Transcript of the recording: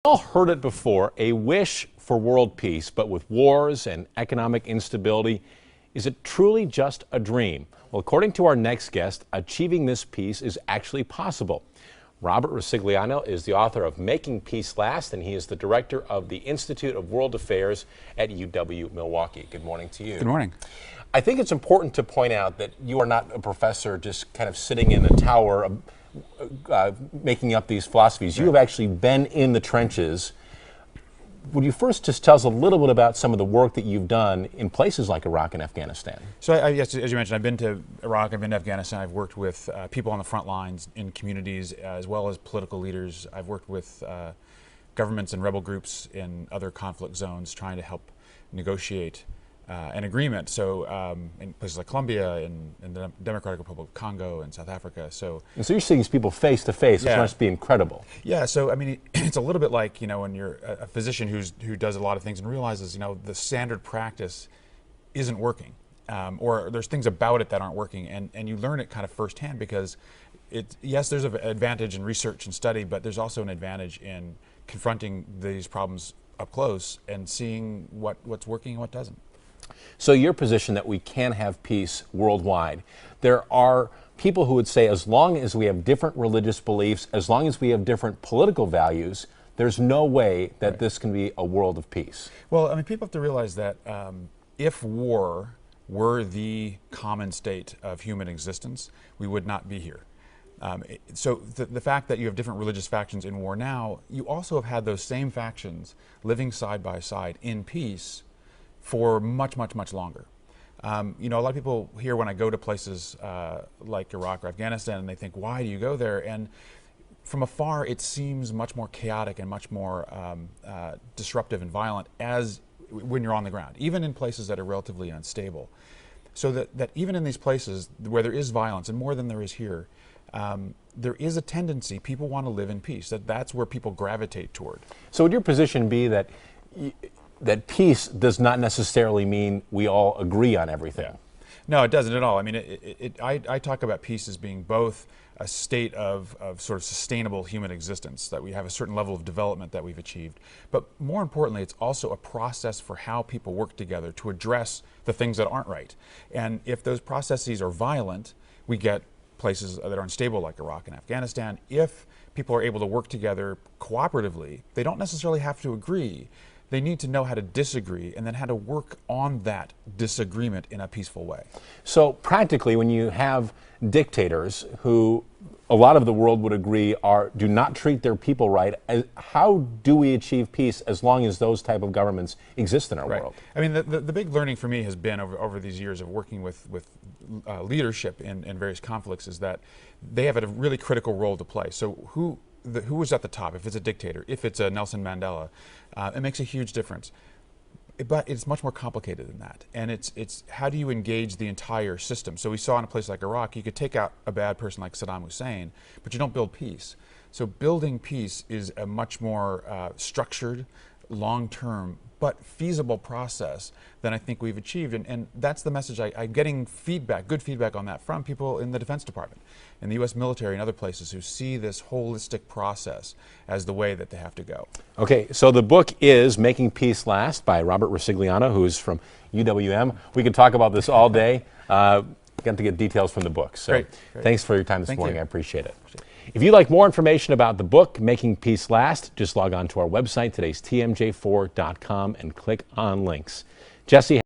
All heard it before, a wish for world peace, but with wars and economic instability, is it truly just a dream? Well, according to our next guest, achieving this peace is actually possible. Robert Ricigliano is the author of Making Peace Last, and he is the director of the Institute of World Affairs at UW-Milwaukee. Good morning to you. Good morning. I think it's important to point out that you are not a professor just kind of sitting in a tower making up these philosophies. You have actually been in the trenches. Would you first just tell us a little bit about some of the work that you've done in places like Iraq and Afghanistan? So, yes, as you mentioned, I've been to Iraq, I've been to Afghanistan, I've worked with people on the front lines in communities as well as political leaders. I've worked with governments and rebel groups in other conflict zones trying to help negotiate an agreement. So in places like Colombia, in the Democratic Republic of Congo, and South Africa. And so you're seeing these people face to face. It must be incredible. Yeah. So I mean, it's a little bit like, you know, when you're a physician who does a lot of things and realizes, you know, the standard practice isn't working, or there's things about it that aren't working, and you learn it kind of firsthand because yes, there's an advantage in research and study, but there's also an advantage in confronting these problems up close and seeing what's working and what doesn't. So your position that we can have peace worldwide, there are people who would say as long as we have different religious beliefs, as long as we have different political values, there's no way that this can be a world of peace. Well, I mean, people have to realize that if war were the common state of human existence, we would not be here. So the fact that you have different religious factions in war now, you also have had those same factions living side by side in peace for much, much, much longer. You know, a lot of people here when I go to places like Iraq or Afghanistan, and they think, why do you go there? And from afar, it seems much more chaotic and much more disruptive and violent as when you're on the ground, even in places that are relatively unstable. So that even in these places where there is violence, and more than there is here, there is a tendency, people want to live in peace. That's where people gravitate toward. So would your position be that that peace does not necessarily mean we all agree on everything? Yeah. No, it doesn't at all. I mean, I talk about peace as being both a state of sort of sustainable human existence, that we have a certain level of development that we've achieved. But more importantly, it's also a process for how people work together to address the things that aren't right. And if those processes are violent, we get places that are unstable like Iraq and Afghanistan. If people are able to work together cooperatively, they don't necessarily have to agree. They need to know how to disagree and then how to work on that disagreement in a peaceful way. So practically, when you have dictators who a lot of the world would agree do not treat their people right, how do we achieve peace as long as those type of governments exist in our world? I mean, the big learning for me has been over these years of working with leadership in various conflicts is that they have a really critical role to play. So who is at the top? If it's a dictator, if it's a Nelson Mandela, it makes a huge difference. But it's much more complicated than that. And it's how do you engage the entire system? So we saw in a place like Iraq, you could take out a bad person like Saddam Hussein, but you don't build peace. So building peace is a much more structured, long-term, but feasible process than I think we've achieved. And that's the message I'm getting feedback, good feedback on that from people in the Defense Department, in the U.S. military and other places who see this holistic process as the way that they have to go. Okay, so the book is Making Peace Last by Robert Ricigliano, who's from UWM. We could talk about this all day. Got to get details from the book. So Great. Thanks for your time this morning. I appreciate it. If you'd like more information about the book, Making Peace Last, just log on to our website, today'stmj4.com, and click on links. Jesse.